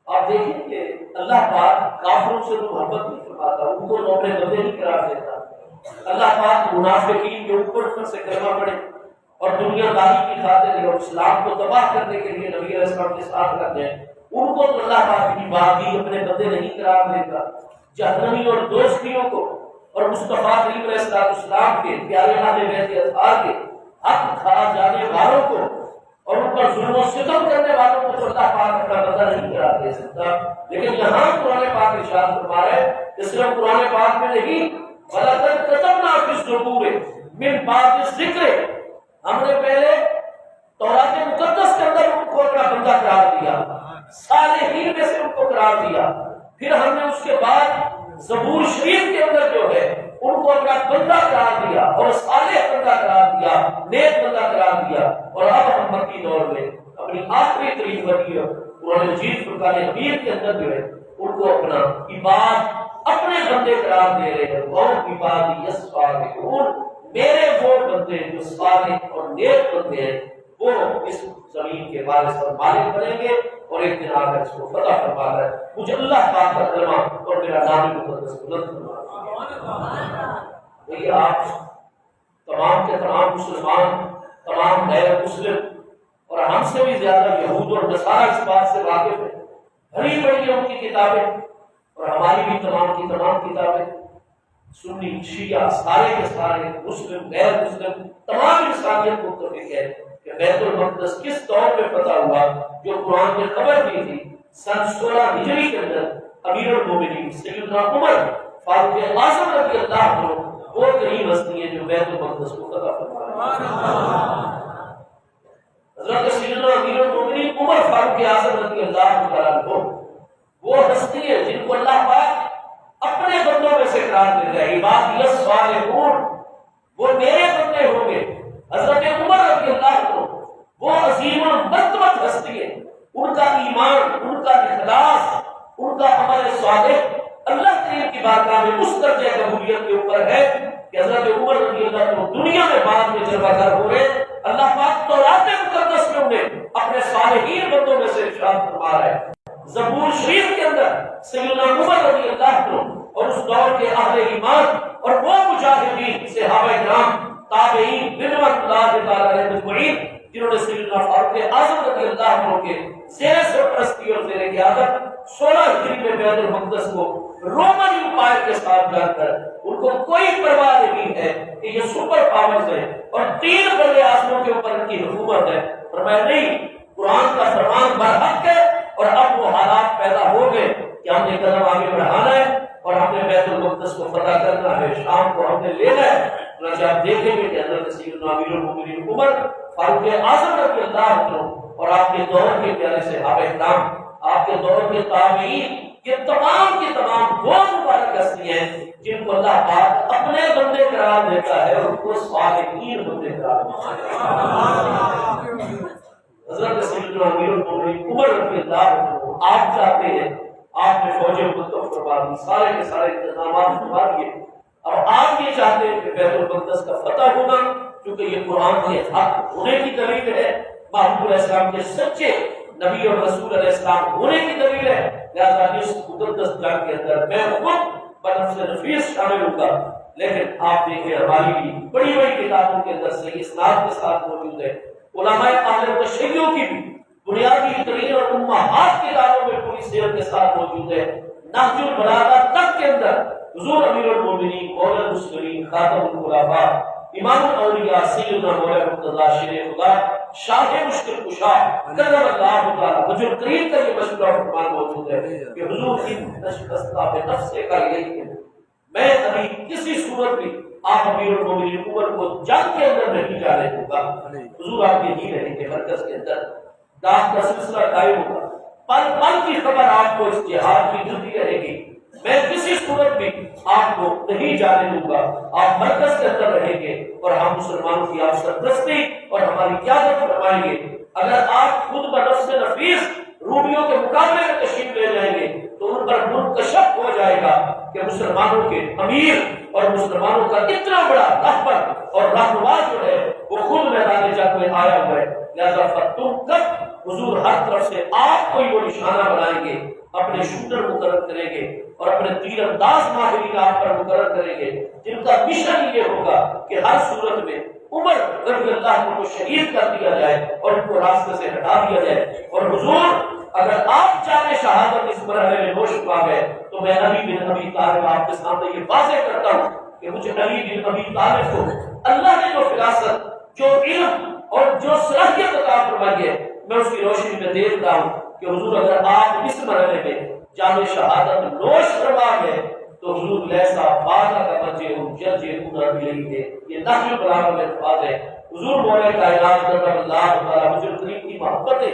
آپ دیکھیں کہ اللہ پاک کافروں سے تو محبت نہیں فرماتا، ان کو اپنے بندے نہیں قرار دیتا۔ اللہ پاک منافقین کے اوپر سے کلمہ پڑھے اور دنیا داری کی خاطر اور اسلام کو تباہ کرنے کے لیے نبی علیہ السلام کے ساتھ کرتے ہیں، ان کو تو اللہ پاک کی بادی اپنے بندے نہیں قرار دیتا۔ جہنمی اور دوستیوں کو اور مصطفیٰ کریم علیہ السلام کے پیارے اہل بیت اطہار کے حق کھا جانے والوں کو اور ان پر ظلم و ستم کرنے والوں کو تو اللہ پاک اپنا بندہ نہیں قرار دے سکتا۔ لیکن یہاں قرآن پاک ارشاد فرما رہا ہے کہ صرف قرآن پاک میں نہیں، وَلَقَدْ كَتَبْنَا فِي الزُّبُورِ مِن بَعْدِ الذِّكْرِ، ہم نے پہلے تورات مقدس کے اندر ان کو اپنا بندہ قرار دیا، صالحین میں سے ان کو قرار دیا، پھر ہم نے اس کے بعد زبور شریف کے اندر جو ہے ان کو اپنا بندہ قرار دیا اور صالح بندہ قرار دیا، نیک بندہ قرار دیا، اور اب ہم مکی دور میں اپنی آخری ترین وحی قرآن مجید فرقان حمید کے اندر جو ہے ان کو اپنا عباد اپنے بندے قرار دے رہے ہیں۔ اور عبادی الصالحون، میرے وہ بندے جو صالح اور نیک بندے ہیں وہ اس زمین کے وارث اور مالک بنیں گے اور ایک دن آ کر اس کو فتح فرما کر مجھے اللہ پاک کا کلمہ اور میرا نام مقدس بلند فرمائے۔ وہی آپ تمام کے تمام مسلمان، تمام غیر مسلم اور ہم سے بھی زیادہ یہود اور نصارہ اس بات سے واقف ہیں، بڑی بڑی ان کی کتابیں اور ہماری بھی تمام کی تمام کتابیں، سنی شیعہ سارے کے سارے، مسلم غیر مسلم، تمام انسانیت متفق ہے کہ بیت المقدس کس طور پہ فتح ہوا، جو قرآن نے خبر دی تھی سن 16 ہجری کے اندر امیر المومنین سیدنا عمر فاروق اعظم رضی اللہ عنہ وہ کریم ہستی ہیں جو بیت المقدس کو فتح فرمائے۔ حضرت سیدنا امیر المومنین عمر فاروق اعظم رضی اللہ عنہ وہ ہستی ہے جن کو اللہ پاک اپنے بندوں میں سے قرار دے رہا ہے، عبادی الصالحون، وہ میرے بندے ہوں گے۔ حضرت عمر رضی اللہ عنہ وہ عظیم المرتبت ہستی ہے، ان کا ایمان، ان کا اخلاص، ان کا عمل صالح اللہ کریم کی بارگاہ میں اس درجے قبولیت کے اوپر ہے کہ حضرت عمر رضی اللہ عنہ دنیا میں بعد میں جلوہ گر ہو رہے، اللہ پاک تورات مقدس میں انہیں اپنے صالحین بندوں میں سے ارشاد فرما رہا ہے۔ زبور شریف کے اندر سیدنا عمر رضی اللہ عنہ اور اس دور کے اہل ایمان اور وہ مجاہدین صحابہ کرام تابعین رضوان اللہ تعالی علیہم اجمعین جنہوں نے سیدنا فاروق اعظم رضی اللہ عنہ کے زیر سرپرستی اور زیر قیادت 16 ہجری میں بیت المقدس کو رومن امپائر کے ساتھ جا کر ان کو کوئی پرواہ نہیں ہے کہ یہ سپر پاورز ہے اور 3 بڑے آسموں کے اوپر ان کی حکومت ہے، فرمایا نہیں، قرآن کا فرمان برحق ہے اور اب وہ حالات پیدا ہو گئے کہ ہم نے قدم آگے بڑھانا ہے اور ہم نے بیت المقدس کو فتح کرنا ہے، شام کو ہم نے لینا ہے۔ چنانچہ آپ دیکھیں گے کہ حضرت سیدنا امیر المومنین عمر فاروق اعظم رضی اللہ عنہ اور آپ کے دور کے پیارے صحابہ کرام، آپ کے دور کے تابعین یہ تمام کی تمام وہ مبارک ہستیاں ہیں جن کو اللہ پاک اپنے بندے قرار دیتا ہے اور ان کو صالحین بندے قرار دیتا ہے۔ حضرت سیدنا امیر المومنین عمر رضی اللہ عنہ آپ چاہتے ہیں، آپ نے فوجیں متفق کروا دی، سارے کے سارے انتظامات کروا دیے، اب آپ یہ چاہتے ہیں کہ بیت المقدس کا فتح ہونا، کیونکہ یہ قرآن کے حق ہونے کی دلیل ہے، محمود علیہ السلام کے سچے نبی اور رسول علیہ السلام ہونے کی دلیل ہے، لہذا اس مقدس جنگ کے اندر میں خود بنفس نفیس شامل ہوں گا۔ لیکن آپ دیکھیں ہماری بھی بڑی بڑی کتابوں کے اندر صحیح اسناد کے ساتھ موجود ہے، علماء اہل تشیع کی بھی بنیادی ترین اور امہات کتابوں میں پوری سیرت کے ساتھ موجود ہے۔ نہج البلاغہ تک کے اندر حضور امیر المومنین مولا المسلمین خاتم الخلفاء امام الاولیاء سیدنا مولا مرتضی شیر خدا شاہ مشکل کشا کرم اللہ تعالی وجہ کریم کا یہ مشورہ فرمان موجود ہے کہ حضور کی نشستہ پہ نفس کا یہی ہے، میں ابھی کسی صورت بھی آپ امیر المومنین عمر کو جنگ کے اندر نہیں جانے دوں گا، حضور آپ کے ہی رہیں گے مرکز کے اندر، دعوت کا سلسلہ قائم ہوگا، پل پل کی خبر آپ کو اس جہاد کی ملتی رہے گی، میں کسی صورت بھی آپ کو نہیں جانے دوں گا، آپ مرکز کے اندر رہیں گے اور ہم مسلمانوں کی آپ سرپرستی اور ہماری قیادت فرمائیں گے۔ اگر آپ خود بنفس نفیس رومیوں کے مقابلے میں تشریف لے جائیں گے تو ان پر منکشف ہو جائے گا کہ مسلمانوں کے امیر اور مسلمانوں کا اتنا بڑا رہبر اور رہنما جو ہے وہ خود میدان جنگ میں آیا ہوا ہے، لہذا تم کب حضور ہر طرف سے آپ کو ہی وہ نشانہ بنائیں گے، اپنے شوٹر مقرر کریں گے اور اپنے تیر انداز ماہرین آپ پر مقرر کریں گے جن کا مشن یہ ہوگا کہ ہر صورت میں عمر رضی اللہ عنہ کو شہید کر دیا جائے اور ان کو راستے سے ہٹا دیا جائے۔ اور حضور اگر آپ چاہے شہادت اس مرحلے میں نوش پا گئے تو میں علی بن ابی طالب آپ کے سامنے یہ واضح کرتا ہوں کہ مجھے علی بن ابی طالب کو اللہ نے جو فراست، جو علم اور جو صلاحیت عطا فرمائی ہے، میں اس کی روشنی میں دیکھ رہا ہوں کہ حضور اگر آپ اس مرحلے میں جام شہادت نوش فرما گئے تو حضور لیسا باغا کا بچے ہوں جرجے پورا بھی رہی ہے، یہ نحل البلاغہ میں الفاظ ہے۔ حضور مولا کائنات کرم اللہ تعالی حضور کریم کی محبت ہے،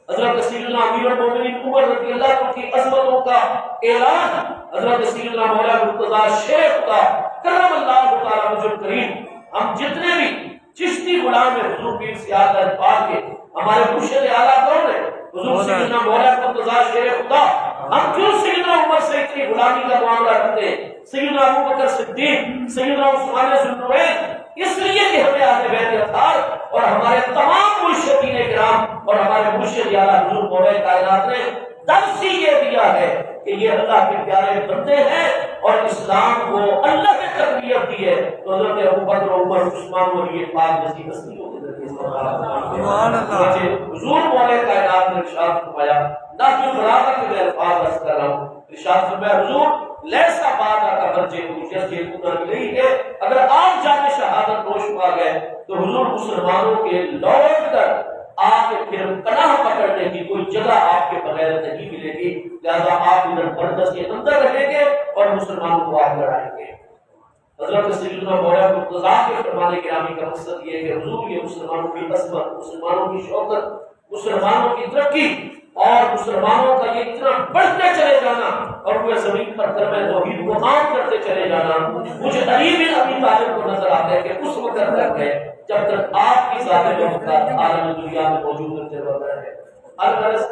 حضرت سیدنا امیر المومنین عمر رضی اللہ عنہ کی عظمتوں کا اعلان حضرت سیدنا مولا مرتضی شیخ کا کرم اللہ تعالی حضور کریم، ہم جتنے بھی چشتی غلام ہے حضور پیر سیادت پاک کے، ہمارے مرشد اعلیٰ کون ہے؟ حضور سیدنا مولا مرتضی شیخ خدا، ہم کیوں سیدنا عمر سے اتنی غلامی کا معاملہ کرتے ہیں؟ سیدنا ابوبکر صدیق، سیدنا عثمان ذو النورین، اس لیے کہ ہمیں اہل بیت اطہار اور ہمارے تمام مرشدین کرام اور ہمارے مرشد اعلیٰ حضور مولا کائنات نے درس ہی یہ دیا ہے کہ یہ اللہ کے پیارے بندے ہیں اور اسلام کو اللہ نے تربیت دی ہے، تو حضرت ابوبکر عمر عثمان اور یہ پاک جیسی ہستیوں کے ذریعے حضور مولا کائنات نے ارشاد فرمایا، نہج البلاغہ کے میں الفاظ عرض کر رہا ہوں، ارشاد فرمایا حضور لیسا باغا کا برجے جرجے پورا بھی رہی ہے، اگر آپ جان شہادت نوش پا گئے تو حضور مسلمانوں کے لوٹ کر آپ کے پھر پناہ پکڑنے کی کوئی جگہ آپ کے بغیر نہیں ملے گی، لہذا آپ ادھر بردش کے اندر رہیں گے اور مسلمانوں کو آپ لڑائیں گے۔ حضرت سیدنا مولا مرتضی کے فرمانے گرامی کا مقصد یہ ہے کہ حضور یہ مسلمانوں کی عظمت، مسلمانوں کی شوکت، مسلمانوں کی ترقی اور مسلمانوں کا یہ اتنا بڑھتے چلے جانا اور وہ زمین پر کلمہ توحید کو عام کرتے چلے جانا، مجھے علی بن ابی طالب کو نظر آتا ہے کہ اس وقت تک ہے جب تک آپ کی ذات مقدس عالم دنیا میں موجود ہے۔ الغرض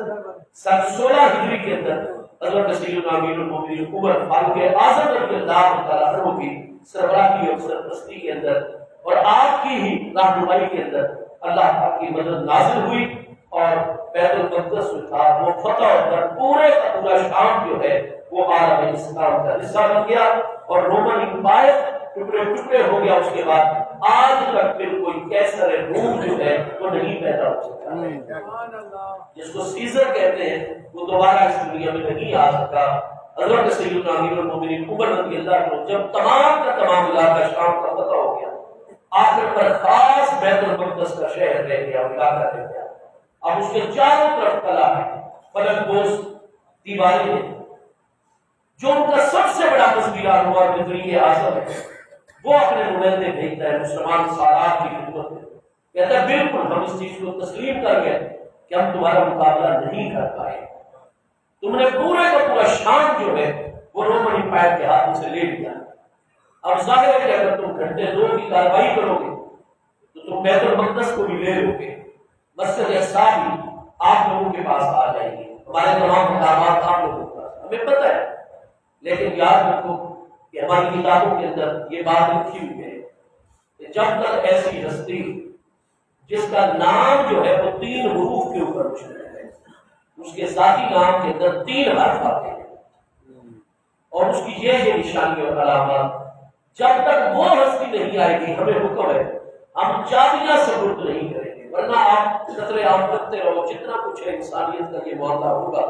سن 16 ہجری کے اندر حضرت سیدنا امیر المومنین عمر فاروق اعظم رضی اللہ تعالیٰ عنہ کی سربراہی اور سرپرستی کے اندر اور آپ کی ہی رہنمائی کے اندر اللہ پاک کی مدد نازل ہوئی اور بیت المقدس جو تھا وہ فتح اور پورے کا پورا شام جو ہے وہ عالم اسلام کا حصہ بن گیا اور رومن امپائر ٹکڑے ٹکڑے ہو گیا۔ اس کے بعد آج تک پھر کوئی کیسر روم جو ہے وہ نہیں پیدا ہو سکتا، جس کو سیزر کہتے ہیں وہ دوبارہ اس دنیا میں نہیں آ سکا۔ حضرت سیدنا امیر المومنین عمر رضی اللہ عنہ جب تمام کا تمام علاقہ شام کا فتح ہو گیا، آخر پر خاص بیت المقدس کا شہر رہ گیا، علاقہ رہ گیا۔ اب اس کے چاروں طرف قلعہ ہے، فلک گوش دیواریں ہیں، جو ان کا سب سے بڑا تذکیرہ ہوا وزیر اعظم ہے، وہ اپنے نمائندے بھیجتا ہے مسلمان سالار کی خدمت میں، کہتا ہے بالکل ہم اس چیز کو تسلیم کر گئے کہ ہم تمہارا مقابلہ نہیں کر پائے، تم نے پورے کا پورا شام جو ہے وہ رومن امپائر کے ہاتھوں سے لے لیا. اب ظاہر ہے کہ اگر تم گھنٹے 2 کی کارروائی کرو گے تو تم بیت المقدس کو بھی لے لو گے. مسجد اقصی بھی آپ لوگوں کے پاس آ جائیں گے. ہمارے تمام مقامات آپ لوگوں کے پاس ہمیں پتہ ہے. لیکن یاد رکھو کہ ہماری کتابوں کے اندر یہ بات لکھی ہوئی ہے کہ جب تک ایسی ہستی جس کا نام جو ہے وہ 3 حروف کے اوپر مشتمل ہے، اس کے ذاتی نام کے اندر 3 حرف آتے ہیں اور اس کی یہ نشانی اور علامات، جب تک وہ ہستی نہیں آئے گی ہمیں حکم ہے ہم چابیاں سپرد نہیں کریں گے. ورنہ آپ قطرے عام کرتے رہو، جتنا کچھ ہے انسانیت کا یہ معاملہ ہوگا.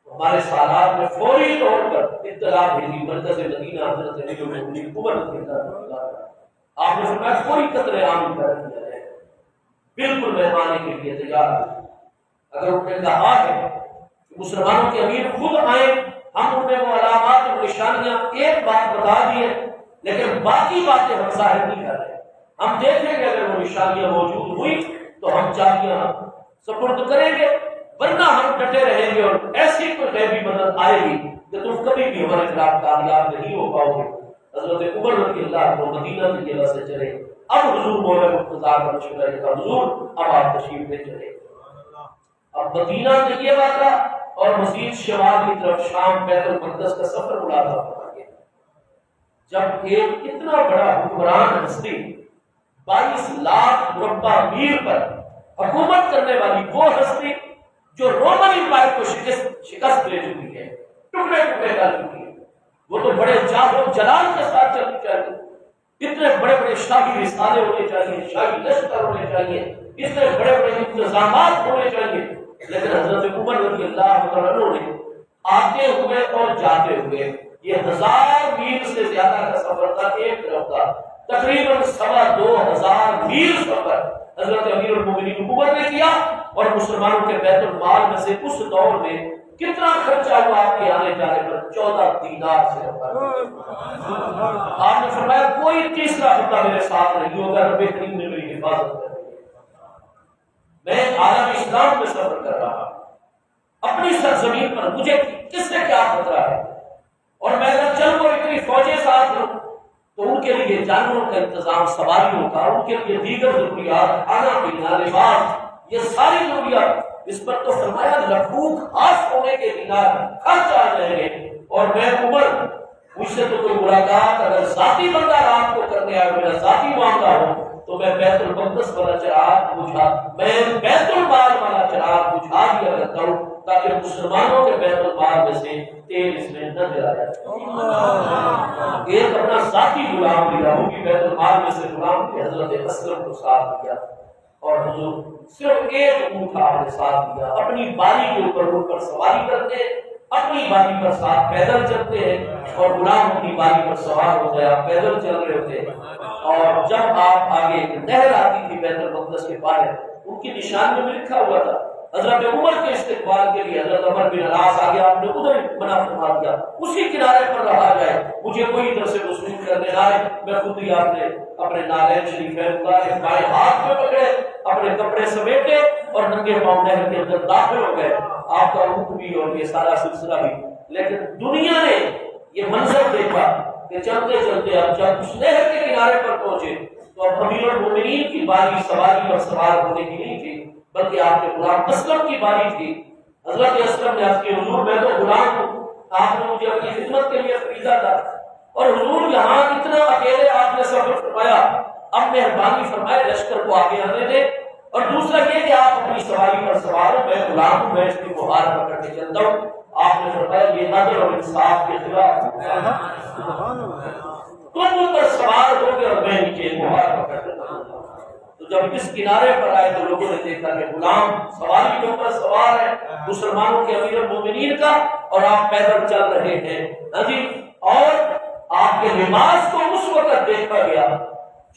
ہمارے سالات میں فوری طور پر اطلاع بھیجی مرکز مدینہ حضرت امیر المؤمنین عمر رضی اللہ عنہ. آپ نے فرمایا کوئی قطرے عام کر دیا جائے، بالکل مہمانے کے لیے تیار ہے. اگر انہوں نے کہا ہے کہ مسلمانوں کے امیر خود آئیں، ہم ان میں وہ علامات اور نشانیاں ایک بات بتا دیے لیکن باقی باتیں ہم ظاہر نہیں کر رہے. ہم دیکھیں گے اگر وہ نشانیاں موجود ہوئی تو ہم چابیاں سپرد کریں گے، ورنہ ہم ڈٹے رہیں گے اور ایسی کوئی غیبی مدد آئے گی کہ تم کبھی بھی ہمارے خلاف کامیاب نہیں ہو پاؤ گے. حضرت عمر رضی اللہ عنہ مدینہ کی جگہ سے چلے. اب حضور مولا مقتدار پر شکر ہے حضور اب آپ تشریف لے چلے. اب مدینہ طیبہ کا اور مزید شمال کی طرف شام بیت المقدس کا سفر ملاحظہ فرما گیا. جب ایک اتنا بڑا حکمران ہستی 22 لاکھ مربع میل پر حکومت کرنے والی وہ ہستی جو رومن امپائر کو شکست دے چکی ہے، ٹکڑے ٹکڑے کر چکی ہے، وہ تو بڑے جاہ و جلال کے ساتھ چلنی چاہیے. اتنے بڑے بڑے شاہی رسالے ہونے چاہیے، شاہی لشکر ہونے چاہیے، اتنے بڑے بڑے انتظامات ہونے چاہیے. لیکن حضرت عمر رضی اللہ عنہ نے آتے ہوئے اور جاتے ہوئے یہ 1000 میل سے زیادہ کا سفر تھا، ایک طرف کا تقریباً 2500 میل سفر حضرت امیر المؤمنین عمر نے کیا. اور مسلمانوں کے بیت المال میں سے اس دور میں کتنا خرچہ ہوا آپ کے آنے جانے پر؟ 14 دینار سے آپ نے فرمایا کوئی تیسرا بندہ میرے ساتھ نہیں ہوگا، رب کریم نے میری حفاظت کر دی. میں عالم اسلام میں سفر کر رہا اپنی سرزمین پر، مجھے کس سے کیا خطرہ ہے؟ اور میں اگر چل کو اتنی فوجیں ساتھ ہوں تو ان کے لیے جانوروں کا انتظام، سواریوں کا، ان کے لیے دیگر ضروریات، کھانا پینا، لباس، یہ ساری ضروریات، اس پر تو فرمایا لکھوک خاص ہونے کے دینار خرچ آ جائیں گے. اور میں عمر مجھ سے تو کوئی ملاقات اگر ذاتی بندہ رات کو کرنے آئے، میرا ذاتی معاملہ ہو تو میں بیت المقدس والا چراغ بجھا، میں بیت المال والا چراغ بجھا دیا کرتا ہوں تاکہ مسلمانوں کے بیت المال میں سے تیل اس میں نہ جلا جائے. ایک اپنا ذاتی غلام لیا، وہ بھی بیت المال میں سے غلام کے حضرت اسلم کو ساتھ دیا اور حضور صرف ایک اونٹ آپ نے ساتھ دیا. اپنی باری کے اوپر اٹھ کر سواری کرتے، اپنی باری پر ساتھ پیدل چلتے ہیں اور غلام اپنی باری پر سوار ہو گیا، پیدل چل رہے ہوتے. اور جب آپ آگے نہر آتی تھی بیت المقدس کے باہر، ان کی نشان میں لکھا ہوا تھا حضرت عمر کے استقبال کے لیے حضرت عمر بن العاص آگے آپ نے ادھر منع فرما دیا اسی کنارے پر رہا جائے، مجھے کوئی ادھر سے وصول کرنے نہ آئے. میں خود ہی آپ نے اپنے نالین شریفین اتارے، بائیں ہاتھ میں پکڑے، اپنے کپڑے سمیٹے اور ننگے پاؤں نہر کے اندر داخل ہو گئے. آپ کا رخ بھی اور یہ سارا سلسلہ بھی. لیکن دنیا نے یہ منظر دیکھا کہ چلتے چلتے اب جب اس نہر کے کنارے پر پہنچے تو اب امیر المؤمنین کی باری سواری پر سوار ہونے کی نہیں تھی بلکہ آپ کے غلام اسلم کی باری تھی. حضرت اسلم نے عرض کی حضور میں تو غلام ہوں، آپ نے مجھے اپنی خدمت کے لیے خریدا تھا اور حضور یہاں اتنا اکیلے آپ نے سفر فرمایا، اب مہربانی فرمائے لشکر کو آگے آنے دیں. اور دوسرا یہ کہ آپ اپنی سواری پر سوار ہو، میں غلام ہوں، میں اس کی مہار پکڑ کے چلتا ہوں. آپ نے فرمایا یہ عدل اور انصاف کے خلاف، تم ان پر سوار ہو گے اور میں نیچے مہار پکڑ لیتا ہوں. تو جب اس کنارے پر آئے تو لوگوں نے دیکھا کہ غلام سواری کے اوپر سوار ہے مسلمانوں کے امیر المومنین کا اور آپ پیدل چل رہے ہیں. ہاں جی، اور آپ کے لباس کو اس وقت دیکھا گیا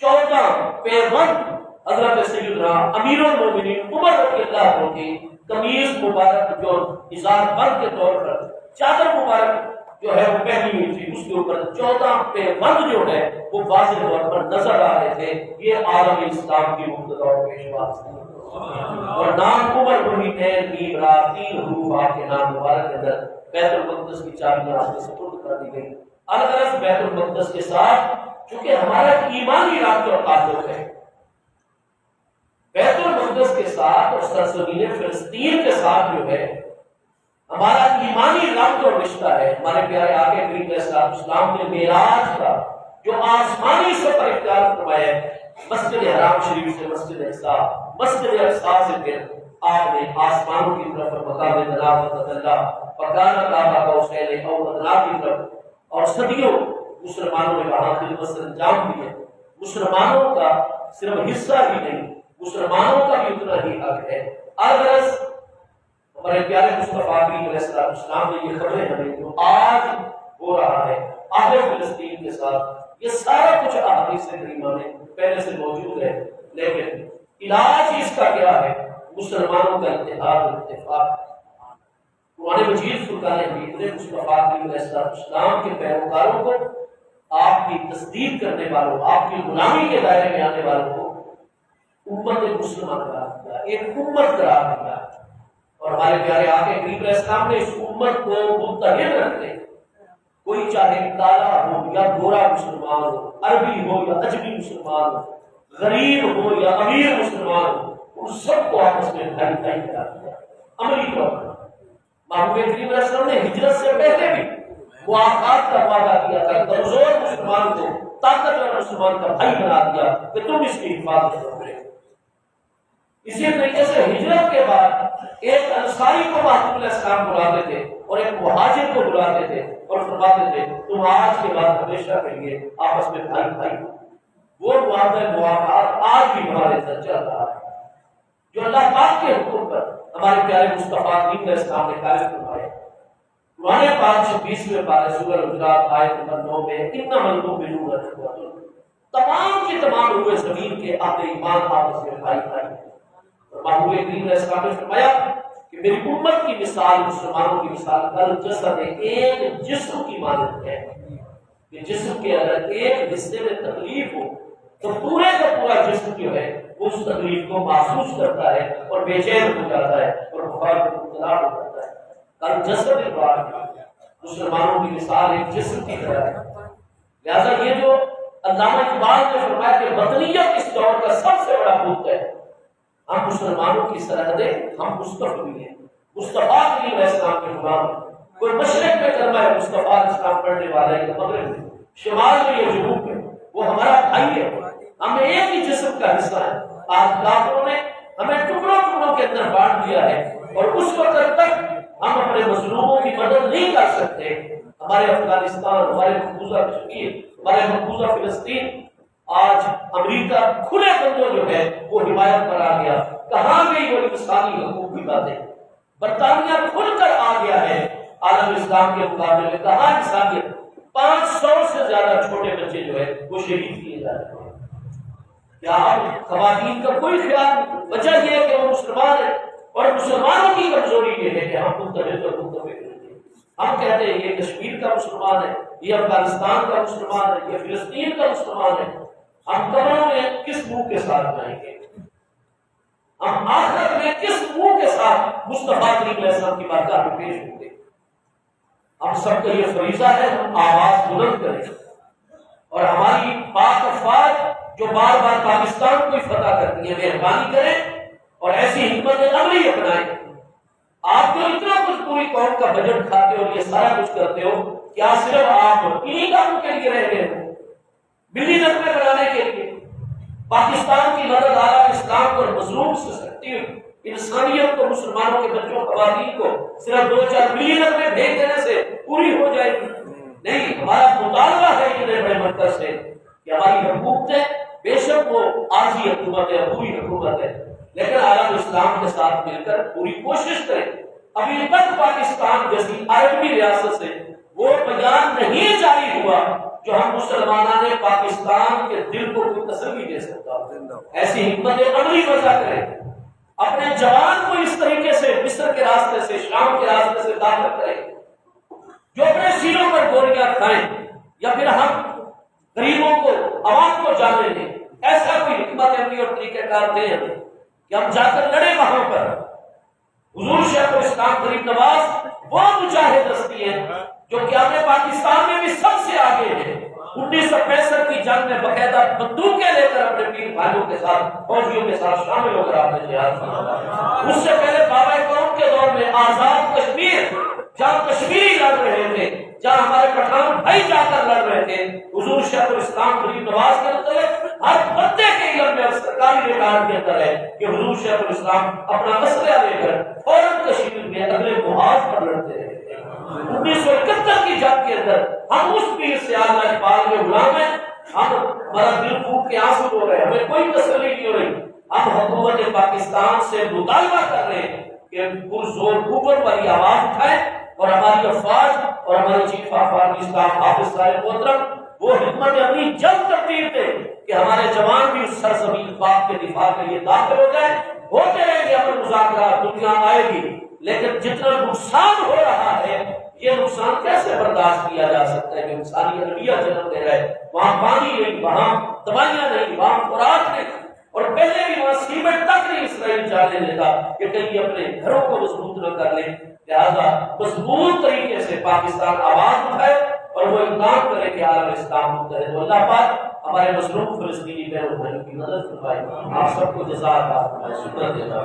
14 پیبند حضرت سیدنا امیر المومنین عمر رضی اللہ عنہ کی قمیض مبارک جو ازار بند کے طور پر چادر مبارک جو ہے وہ پہنی ہوئی تھی، اس کے اوپر 14 پیبند جو ہے وہ واضح طور پر نظر آ رہے تھے. یہ عالم اسلام کی مقتدا اور پیشواز تھی. اور نام عمر محیطین میم را 3 حروف آپ کے نام مبارک کے اندر بیت المقدس کی چابیاں آپ سے سپرد کر دی گئی۔ الغرض بیت المقدس کے ساتھ چونکہ ہمارا ایمانی رابطہ اور تعلق ہے، بیت المقدس کے ساتھ اور سرزمین فلسطین کے ساتھ جو ہے ہمارا ایمانی رابطہ اور رشتہ ہے۔ ہمارے پیارے آقا کریم علیہ السلام نے معراج کا جو آسمانی سفر اختیار فرمایا ہے، مسجد حرام شریف سے مسجد اقصی، مسجد اقصی سے پھر آپ نے آسمانوں کی طرف مقام تلاوت اللہ فکان کعبہ قوسین او ادنی کی طرف، اور صدیوں مسلمانوں نے وہاں خدمت سر انجام دی ہے۔ مسلمانوں کا صرف حصہ ہی نہیں، مسلمانوں کا بھی اتنا ہی حق ہے۔ الغرض ہمارے پیارے مصطفیٰ کریم علیہ السلام نے یہ خبریں ہمیں جو آج ہو رہا ہے اہل فلسطین کے ساتھ، یہ سارا کچھ احادیث کریمہ میں پہلے سے موجود ہے، لیکن علاج اس کا کیا ہے؟ مسلمانوں کا اتحاد اور اتفاق۔ قرآن مجید فرقان حمید نے مصطفیٰ کریم علیہ السلام کے پیروکاروں کو، آپ کی تصدیق کرنے والوں، آپ کی غلامی کے دائرے میں آنے والوں کو امت مسلمہ قرار دیا، ایک امت قرار دیا۔ اور ہمارے پیارے آقا کریم علیہ السلام نے اس امت کو متحد رکھتے، کوئی چاہے کالا ہو یا گورا مسلمان ہو، عربی ہو یا اجمی مسلمان ہو، غریب ہو یا امیر مسلمان ہو، ان سب کو آپس میں بھائی بھائی قرار دیا۔ عملی طور پر محبوب کریم علیہ السلام نے ہجرت سے پہلے بھی مواقعات کا وعدہ کیا تھا، کمزور مسلمان کو طاقتور مسلمان کا بھائی بنا دیا کہ تم اس کی حفاظت کرو۔ اسی طریقے سے ہجرت کے بعد ایک انصاری کو محبوب علیہ السلام بلاتے تھے اور ایک مہاجر کو بلاتے تھے اور فرماتے تھے تم آج کے بعد ہمیشہ کے لیے آپس میں بھائی بھائی۔ وہ معاہدہ مواقعات آج بھی ہمارے اندر چل رہا ہے، جو اللہ پاک کے حکم پر ہمارے پیارے مصطفیٰ کریم علیہ السلام نے قائم فرمایا۔ قرآن پاک 26ویں پارے سورہ الحجرات آیت نمبر 9 میں انما المؤمنون اخوۃ، تمام کے تمام روئے زمین کے اہل ایمان آپس میں بھائی بھائی۔ محبوب کریم علیہ السلام نے فرمایا کہ میری امت کی مثال مسلمانوں کی مثال کل جسد ایک جسم کی مانند ہے، کہ جسم کے اگر ایک حصے میں تکلیف ہو تو پورے کا پورا جسم جو ہے وہ اس تکلیف کو محسوس کرتا ہے اور بے چین ہو جاتا ہے اور بخار میں مبتلا ہو جاتا ہے۔ کل جسد مسلمانوں کی مثال ایک جسم کی طرح ہے۔ لہذا یہ جو علامہ اقبال نے فرمایا کہ وطنیت اس دور کا سب سے بڑا بت ہے، ہم مسلمانوں کی سرحدیں ہم مصطفی ہیں، مصطفیٰ کریم علیہ السلام کے غلام۔ کوئی مشرق میں کلمہ ہے مصطفیٰ اسلام پڑھنے والا ہے یا مغرب میں، شمال میں یا جنوب میں، وہ ہمارا بھائی ہے، ہم ایک ہی جسم کا حصہ ہے۔ آج کافروں نے ہمیں ٹکڑوں ٹکڑوں کے اندر بانٹ دیا ہے اور اس وقت تک ہم اپنے مظلوموں کی مدد نہیں کر سکتے۔ ہمارے افغانستان، ہمارے مقبوضہ کشمیر، ہمارے مقبوضہ فلسطین، آج امریکہ کھلے بندوں جو ہے وہ حمایت پر آ گیا۔ کہاں گئی وہ انسانی حقوق کی باتیں؟ برطانیہ کھل کر آ گیا ہے عالم اسلام کے مقابلے میں۔ کہاں انسانیت؟ 500 سے زیادہ چھوٹے بچے جو ہے وہ شہید کیے جا رہے ہیں۔ کیا اب خواتین کا کوئی خیال؟ وجہ یہ ہے کہ وہ مسلمان ہیں، اور مسلمانوں کی کمزوری یہ ہے کہ ہم متحد اور متفق رہتے ہیں۔ ہم کہتے ہیں یہ کشمیر کا مسلمان ہے، یہ افغانستان کا مسلمان ہے، یہ فلسطین کا مسلمان ہے۔ ہم قبروں میں کس منہ کے ساتھ جائیں گے؟ ہم آخرت میں کس منہ کے ساتھ مصطفیٰ کریم علیہ السلام کی بارگاہ میں پیش ہوں گے؟ ہم سب کا یہ فریضہ ہے ہم آواز بلند کریں اور ہماری پاک افواج جو بار بار پاکستان کو فتح کرتی ہے مہربانی کریں اور ایسی حکمت عملی اپنائیں۔ آپ جو اتنا کچھ پوری قوم کا بجٹ کھاتے ہو، یہ سارا کچھ کرتے ہو، کیا صرف آپ انہی کاموں کے لیے رہ گئے ہو؟ بلی نغمے بنانے کے لیے؟ پاکستان کی مدد اعلیٰ اسلام کو مظلوم سے سکتی انسانیت کو، مسلمانوں کے بچوں خواتین کو صرف 2-4 بلی نغمے بھیج دینے سے پوری ہو جائے گی؟ نہیں، ہمارا مطالبہ ہے اتنے بڑے مرکز سے کہ ہماری حکومتیں بے شک وہ عارضی حکومت ہے، پوری حکومت ہے، لیکن عالم اسلام کے ساتھ مل کر پوری کوشش کریں۔ ابھی تک پاکستان جیسی عربی ریاست سے وہ بیان نہیں جاری ہوا جو ہم مسلمانوں نے پاکستان کے دل کو کوئی تسلی دے سکتا۔ ایسی حکمت عملی وضع کریں، اپنے جوان کو اس طریقے سے مصر کے راستے سے، شام کے راستے سے داخل کریں جو اپنے سینوں پر گولیاں کھائیں، یا پھر ہم غریبوں کو، عوام کو جانے دیں۔ ایسا کوئی حکمت عملی اور طریقہ کار دیں ہمیں کہ ہم جا کر لڑے وہاں پر. حضور شیخ الاسلام غریب نواز وہ مجاہد ہستی ہے جو قیام پاکستان میں بھی سب سے آگے ہے. 1965 کی جنگ میں باقاعدہ بندوقیں لے کر اپنے پیر بھائیوں کے ساتھ فوجیوں کے ساتھ شامل ہو کر آپ نے جہاد کیا. اس سے پہلے بابا قوم کے دور میں آزاد کشمیر جہاں کشمیری لڑ رہے تھے, جہاں ہمارے پٹھان بھائی جا کر لڑ رہے تھے, حضور شیخ الاسلام غریب نواز کے مطلب ہر بندے کے علم میں سرکاری ریکارڈ کے اندر ہے کہ حضور شیخ الاسلام اپنا اسلحہ لے کر فوراً کشمیر میں اگلے محاذ پر لڑتے رہے. 1971 کی جنگ کے اندر ہم اس پیر سے اللہ اقبال کے غلام ہیں. ہمارا دل پھوٹ کے آنسو ہو رہے ہیں, ہمیں کوئی تسلی نہیں ہو رہی. ہم حکومت پاکستان سے مطالبہ کر رہے ہیں کہ پرزور اوپر والی آواز اٹھائے اور ہماری افواج اور ہمارے چیف آف آرمی اسٹاف حافظ صاحب محترم وہ حکمت عملی جلد ترتیب دے کہ ہمارے جوان بھی اس سرزمین پاک کے دفاع کے لیے داخل ہو جائیں. ہوتے رہیں گے امن مذاکرات, دنیا آئے گی, لیکن جتنا نقصان ہو رہا ہے یہ نقصان کیسے برداشت کیا جا سکتا ہے کہ انسانی انبیاء جنم دے رہے, وہاں پانی نہیں, وہاں دوائیاں نہیں, وہاں خوراک نہیں, اور پہلے بھی وہاں سیمنٹ تک نہیں اسرائیل جانے دیتا کہ کہیں اپنے گھروں کو مضبوط نہ کر لیں. لہذا مضبوط طریقے سے پاکستان آواز اٹھائے اور وہ اقدام کرے کہ عالم اسلام متحد. اللہ پاک ہمارے مظلوم فلسطینی بہنوں بھائیوں کی مدد فرمائے. آپ سب کو جزا عطا فرمائے. شکر دینا.